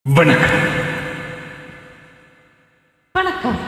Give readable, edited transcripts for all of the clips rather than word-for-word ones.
வணக்கம். வணக்கம்.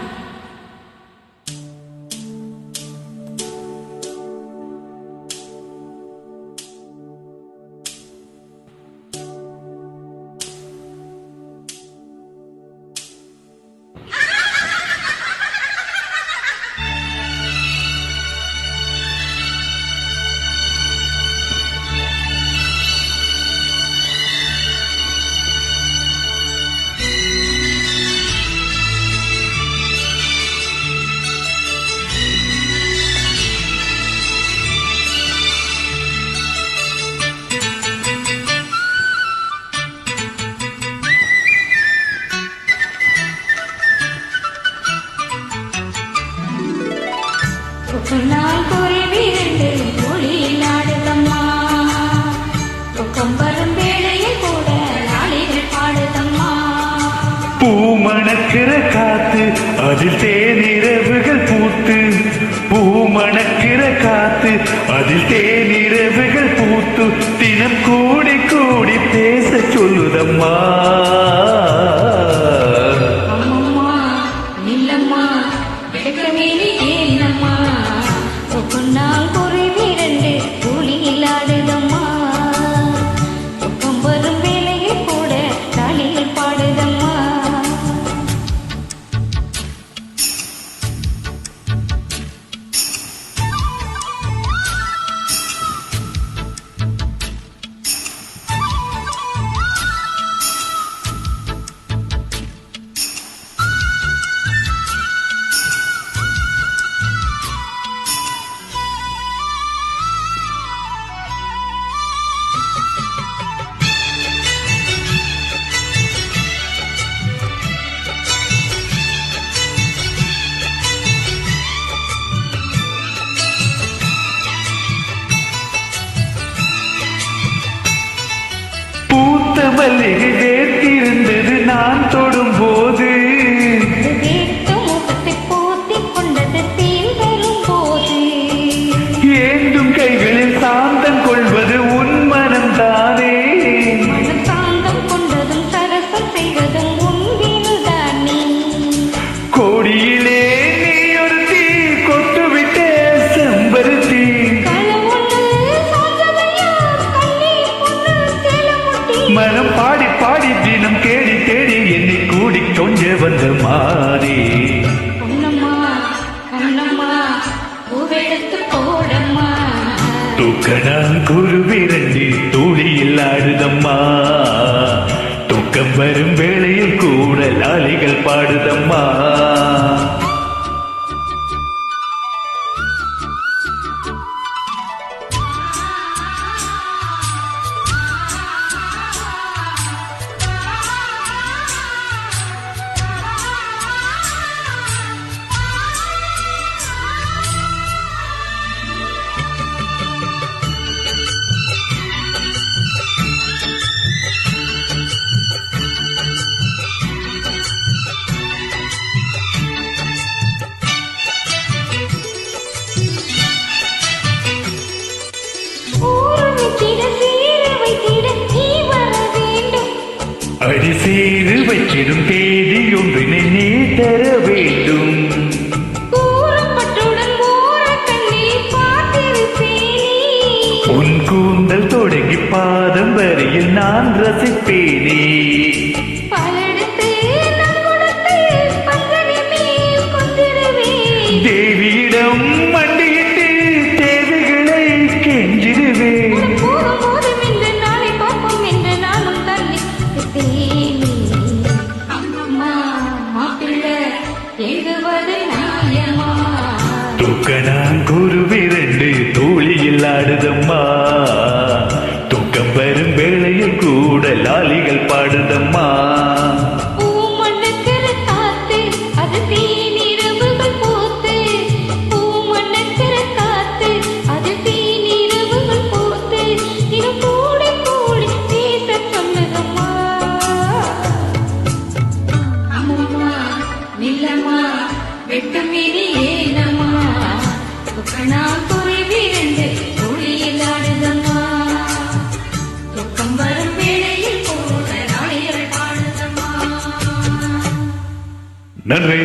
சொன்னால் குருவிரண்டு மொழியில் ஆடுதம்மா, கொம்பரும் வேளையில் கூட நாளிகள் பாடுதம்மா. பூமணக்கிற காத்து அதில் தேனிரவுகள் பூத்து, பூமணக்கிற காத்து அதில் தேனிரவுகள் பூத்து, தினம் கூடி கூடி பேச சொல்லுதம்மா. அம்மம்மா நில்லம்மா விடுக்கமேனி ஏனம்மா, சொன்னால் குருவிரண்டு மொழியில் ஆடுதம்மா, கொம்பரும் வேளையில் கூட நாளிகள் பாடுதம்மா. மல்லிகை வேர்த்திருந்தது நான் தொடும் போது, ஏந்தும் கைகளில் சாந்தம் கொள்வது உன் மனம்தானே. கோடியிலே நீ ஒரு தீ கொட்டுவிட்டே செம்பருத்தி, மனம் பாடி பாடி தினம் தேடி தேடி என்னை கூடி கொஞ்ச வந்த மாறி. தூக்கணான் குருவிரண்டி தூளியில் ஆடுதம்மா, தூக்கம் வரும் வேளையில் கூட லாலிகள் பாடுதம்மா. அடி சீறு வைத்திடும் தேதி ஒன்றினை நீ தர வேண்டும். உன் கூந்தல் தொடங்கி பாதம் வரையில் நான் ரசிப்பேனே. தேவியிடம் மண்டியிட்டு தேவைகளை கெஞ்சிடுவேன். தூக்கணான் குருவிரண்டு தூளியில் ஆடுதம்மா, தூக்கம் வரும் வேளையில் கூட லாலிகள் பாடுதம்மா. வெட்டுமீறி ஏனம்மா, நான் குருவிரண்டு மொழியில் ஆடுதம்மா, துக்கம் வரும் வேளையில் கூட நாளிகள் பாடு. நன்றி